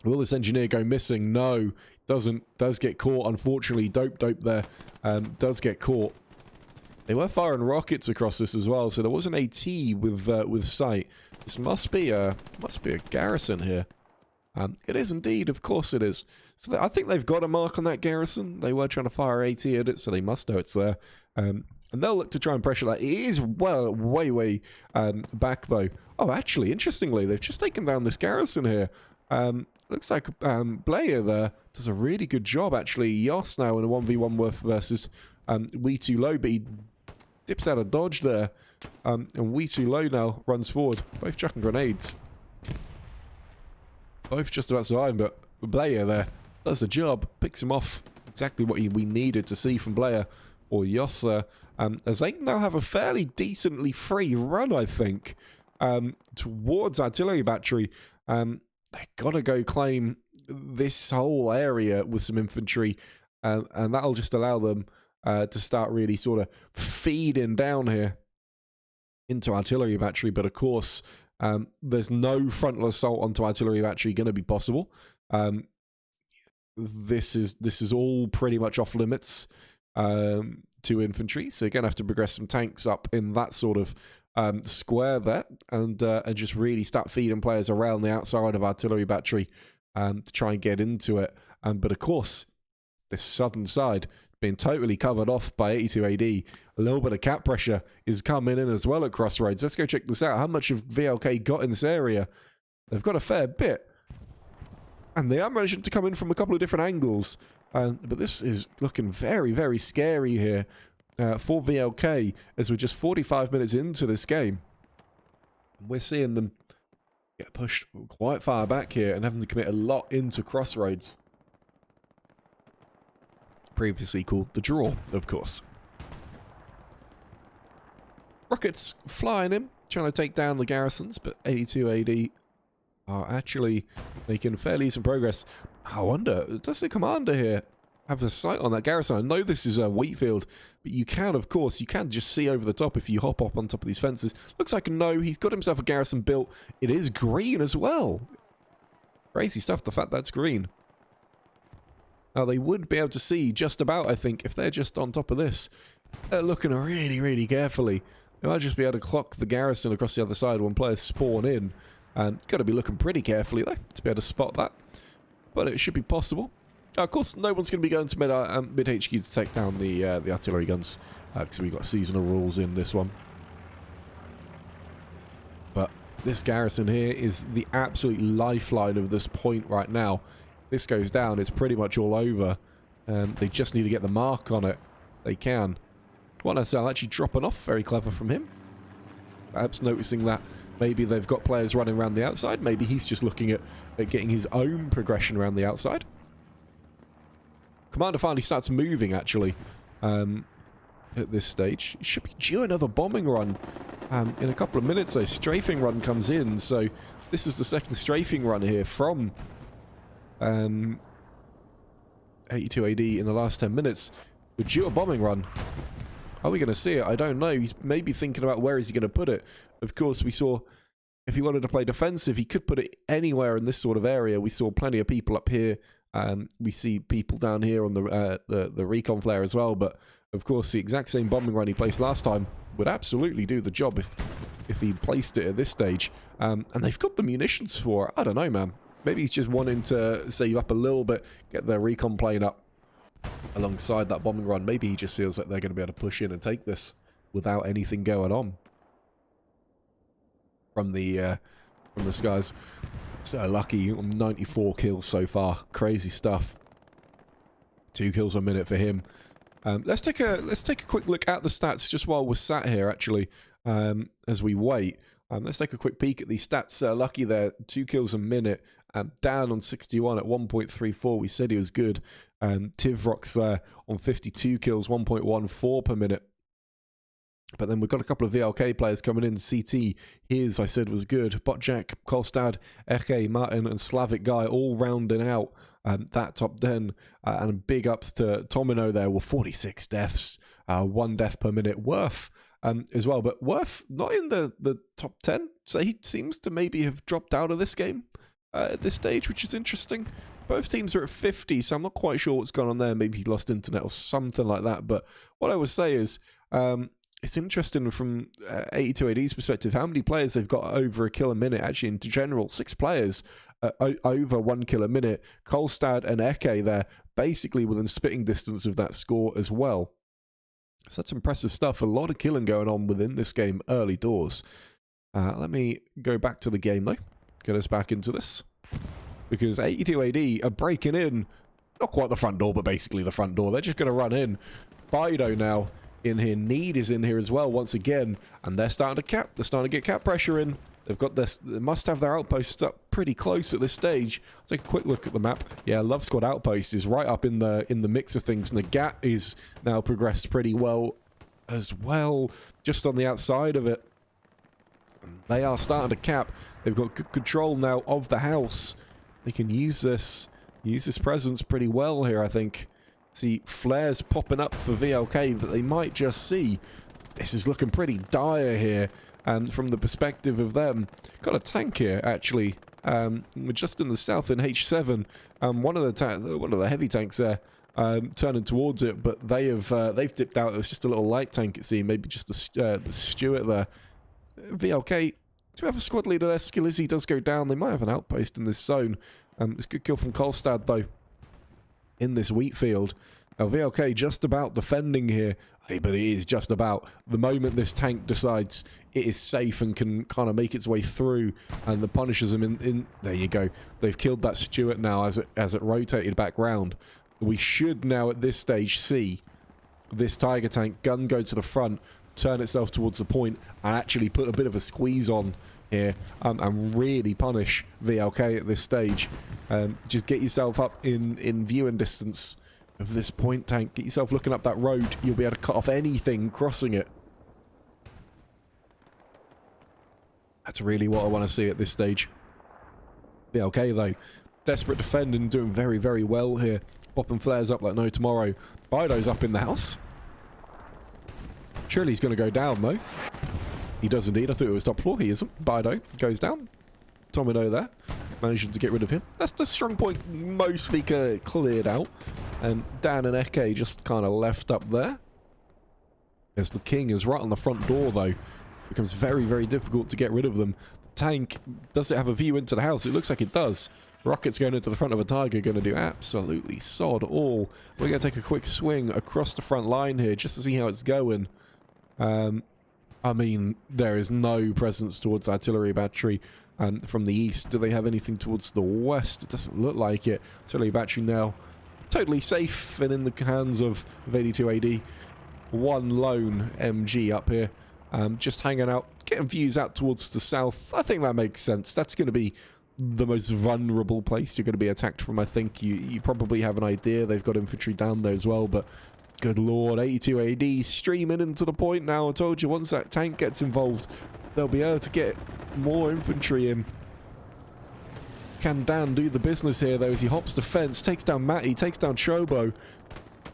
Will this engineer go missing? No, doesn't. Does get caught, unfortunately. Dope there does get caught. They were firing rockets across this as well, so there was an AT with sight. This must be a garrison here. It is indeed, of course it is. So I think they've got a mark on that garrison. They were trying to fire AT at it, so they must know it's there. And they'll look to try and pressure that. It is well, way back, though. Oh, actually, interestingly, they've just taken down this garrison here. Looks like Blair there does a really good job, actually. Yoss now in a 1v1 worth versus We Too Low, but he dips out of dodge there. And We Too Low now runs forward. Both chucking grenades. Both just about surviving, but Blair there does the job. Picks him off. Exactly what we needed to see from Blair. Or Yossa, as they now have a fairly decently free run, I think, towards Artillery Battery. They gotta go claim this whole area with some infantry, and that'll just allow them to start really sort of feeding down here into Artillery Battery. But of course, there's no frontal assault onto Artillery Battery going to be possible. This is all pretty much off limits. To infantry, so you're going to have to progress some tanks up in that sort of square there, and just really start feeding players around the outside of Artillery Battery to try and get into it. But of course, this southern side being totally covered off by 82 AD. A little bit of cap pressure is coming in as well at Crossroads. Let's go check this out. How much have VLK got in this area? They've got a fair bit, and they are managing to come in from a couple of different angles. But this is looking very scary here for VLK as we're just 45 minutes into this game. We're seeing them get pushed quite far back here and having to commit a lot into Crossroads. Previously called the Draw, of course. Rockets flying in, trying to take down the garrisons, but 82 AD are actually making fairly decent progress. I wonder, does the commander here have a sight on that garrison. I know this is a wheat field, but you can, of course, you can just see over the top if you hop up on top of these fences. Looks like no, he's got himself a garrison built. It is green as well. Crazy stuff, the fact that's green. Now, they would be able to see just about, I think, if they're just on top of this. They're looking really, really carefully. They might just be able to clock the garrison across the other side when players spawn in. Got to be looking pretty carefully, though, to be able to spot that. But it should be possible. Of course, no one's going to be going to mid HQ to take down the artillery guns, because we've got seasonal rules in this one. But this garrison here is the absolute lifeline of this point right now. This goes down, it's pretty much all over. They just need to get the mark on it. They can. What I say, I'll actually dropping off. Very clever from him. Perhaps noticing that maybe they've got players running around the outside. Maybe he's just looking at getting his own progression around the outside. Commander finally starts moving, actually, at this stage. He should be due another bombing run in a couple of minutes. A strafing run comes in, so this is the second strafing run here from 82 AD in the last 10 minutes. We're due a bombing run. Are we going to see it? I don't know. He's maybe thinking about where is he going to put it. Of course, we saw if he wanted to play defensive, he could put it anywhere in this sort of area. We saw plenty of people up here. We see people down here on the recon flare as well. But of course, the exact same bombing run he placed last time would absolutely do the job if he placed it at this stage. And they've got the munitions for it. I don't know, man. Maybe he's just wanting to save up a little bit, get their recon plane up alongside that bombing run. Maybe he just feels like they're going to be able to push in and take this without anything going on from the skies. So lucky, 94 kills so far. Crazy stuff. 2 kills a minute for him. Let's take a quick look at the stats just while we're sat here, actually, as we wait. Let's take a quick peek at these stats. Lucky there, 2 kills a minute. Down on 61 at 1.34. We said he was good. Tivrock's there on 52 kills, 1.14 per minute. But then we've got a couple of VLK players coming in. CT, his, I said, was good. Botjack, Kolstad, Eke, Martin, and Slavic Guy all rounding out that top 10. And big ups to Tomino there with 46 deaths, 1 death per minute. Worth as well, but Worth not in the top 10. So he seems to maybe have dropped out of this game at this stage, which is interesting. Both teams are at 50, so I'm not quite sure what's going on there. Maybe he lost internet or something like that. But what I would say is, it's interesting from 82 AD's perspective, how many players they've got over a kill a minute. Actually, in general, 6 players over 1 kill a minute. Kolstad and Eke there, basically within spitting distance of that score as well. So that's impressive stuff. A lot of killing going on within this game early doors. Let me go back to the game, though. Get us back into this. Because 82 AD are breaking in. Not quite the front door, but basically the front door. They're just going to run in. Fido now in here. Need is in here as well once again. And they're starting to cap. They're starting to get cap pressure in. They've got this. They must have their outposts up pretty close at this stage. I'll take a quick look at the map. Yeah, Love Squad outpost is right up in the mix of things. Nagat is now progressed pretty well as well, just on the outside of it. They are starting to cap. They've got good control now of the house. They can use this presence pretty well here, I think. See flares popping up for VLK that they might just see. This is looking pretty dire here. From the perspective of them, got a tank here actually. We're just in the south in H7. One of the heavy tanks there, turning towards it, but they've dipped out. It was just a little light tank, it seemed. Maybe just the Stuart there. VLK do have a squad leader there. Skillizzy does go down. They might have an outpost in this zone. It's a good kill from Kolstad though in this wheat field. Now VLK just about defending here, but it is just about. The moment this tank decides it is safe and can kind of make its way through, and the punishes them in there you go. They've killed that Stuart now as it rotated back round. We should now at this stage see this Tiger tank gun go to the front, turn itself towards the point, and actually put a bit of a squeeze on here and really punish VLK at this stage. Just get yourself up in viewing distance of this point tank. Get yourself looking up that road. You'll be able to cut off anything crossing it. That's really what I want to see at this stage. VLK though, desperate defending, doing very, very well here. popping flares up like no tomorrow. Bido's up in the house. Surely he's going to go down, though. He does indeed. I thought it was top floor. He isn't. Bido goes down. Tomino there. Managing to get rid of him. That's the strong point mostly cleared out. And Dan and Eke just kind of left up there. As the King is right on the front door, though. It becomes very, very difficult to get rid of them. The tank, does it have a view into the house? It looks like it does. Rockets going into the front of a Tiger, going to do absolutely sod all. We're going to take a quick swing across the front line here just to see how it's going. I mean, there is no presence towards artillery battery from the east. Do they have anything towards the west? It doesn't look like it. Artillery battery now totally safe and in the hands of 82 AD. One lone MG up here, just hanging out, getting views out towards the south. I think that makes sense. That's going to be the most vulnerable place you're going to be attacked from. I think you probably have an idea. They've got infantry down there as well, but good lord, 82 AD streaming into the point now. I told you, once that tank gets involved, they'll be able to get more infantry in. Can Dan do the business here, though, as he hops the fence, takes down Matty, takes down Chobo.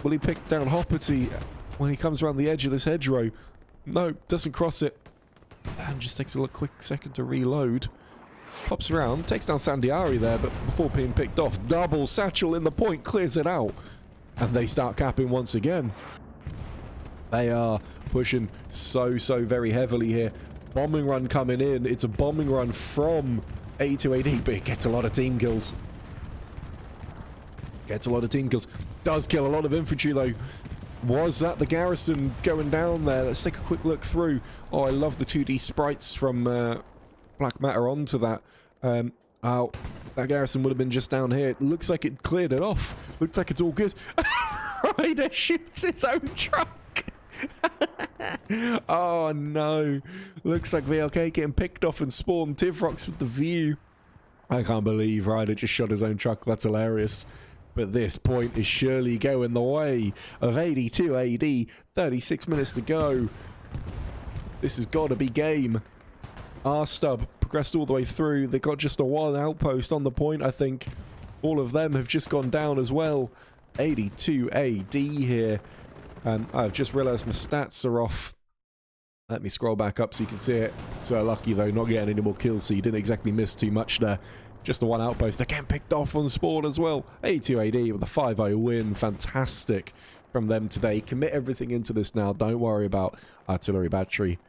Will he pick down Hopperty when he comes around the edge of this hedgerow? No, doesn't cross it. Dan just takes a quick second to reload. Pops around, takes down Sandiari there, but before being picked off, double satchel in the point, clears it out. And they start capping once again. They are pushing so very heavily here. Bombing run coming in. It's a bombing run from 82 AD, but it gets a lot of team kills. Gets a lot of team kills. Does kill a lot of infantry, though. Was that the garrison going down there? Let's take a quick look through. Oh, I love the 2D sprites from Black Matter onto that. Oh, that garrison would have been just down here. It looks like it cleared it off. Looks like it's all good. Ryder shoots his own truck. Oh no. Looks like VLK getting picked off and spawned Tivrox with the view. I can't believe Ryder just shot his own truck. That's hilarious. But this point is surely going the way of 82 AD. 36 minutes to go. This has got to be game. R-Stub progressed all the way through. They got just a one outpost on the point, I think. All of them have just gone down as well. 82 AD here. I've just realised my stats are off. Let me scroll back up so you can see it. So lucky though, not getting any more kills, so you didn't exactly miss too much there. Just the one outpost. They're getting picked off on spawn as well. 82 AD with a 5-0 win. Fantastic from them today. Commit everything into this now. Don't worry about artillery battery.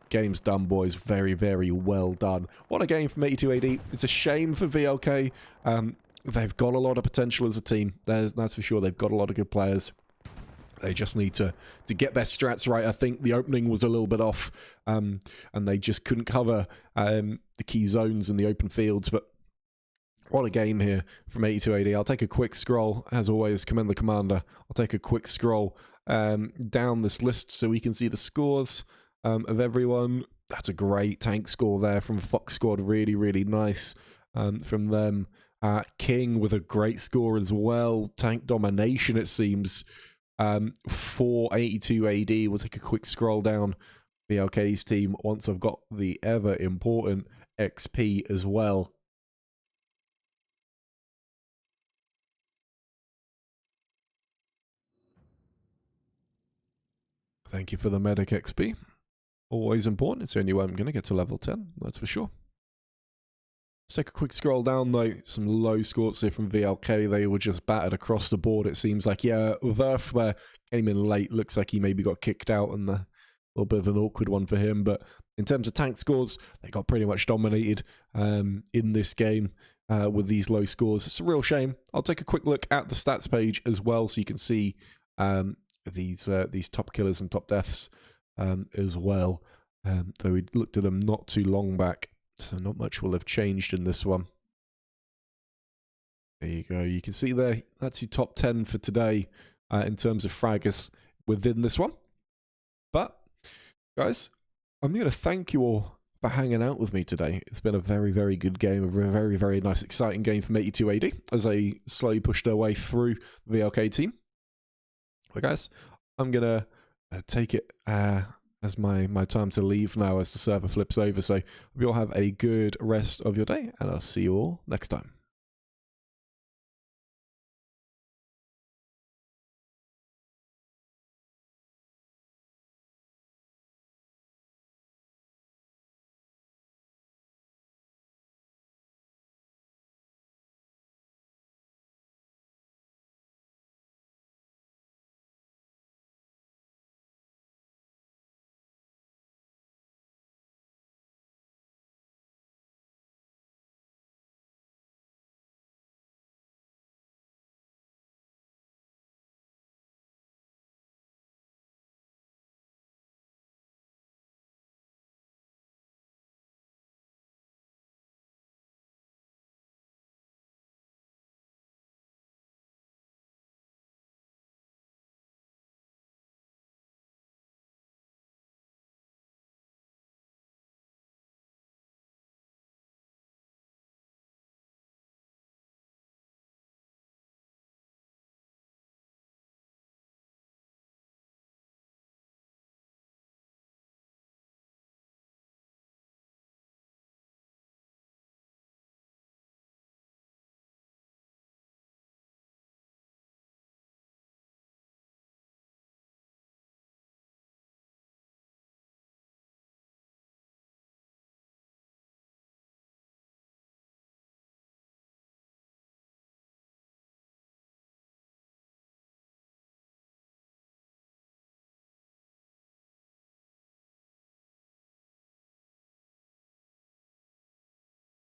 Game's done, boys. Very well done. What a game from 82 AD. It's a shame for VLK. They've got a lot of potential as a team. That's for sure. They've got a lot of good players. They just need to get their strats right. I think the opening was a little bit off, and they just couldn't cover the key zones in the open fields. But what a game here from 82 AD. I'll take a quick scroll. As always, commend the commander. I'll take a quick scroll down this list so we can see the scores of everyone. That's a great tank score there from Fox Squad. Really nice from them. King with a great score as well. Tank domination, it seems, for 82 AD. We'll take a quick scroll down VLK's team once I've got the ever important XP as well. Thank you for the medic XP. Always important. It's the only way I'm going to get to level 10, that's for sure. Let's take a quick scroll down though. Some low scores here from VLK. They were just battered across the board, it seems like. Yeah, Verf there came in late. Looks like he maybe got kicked out, and a little bit of an awkward one for him. But in terms of tank scores, they got pretty much dominated in this game with these low scores. It's a real shame. I'll take a quick look at the stats page as well so you can see these top killers and top deaths as well. Though we looked at them not too long back, so not much will have changed in this one. There you go. You can see there, that's your top 10 for today in terms of fraggers within this one. But, guys, I'm going to thank you all for hanging out with me today. It's been a very good game, a very nice, exciting game from 82 AD as they slowly pushed their way through the VLK team. But, guys, I'm going to take it as my time to leave now as the server flips over. So, hope you all have a good rest of your day, and I'll see you all next time.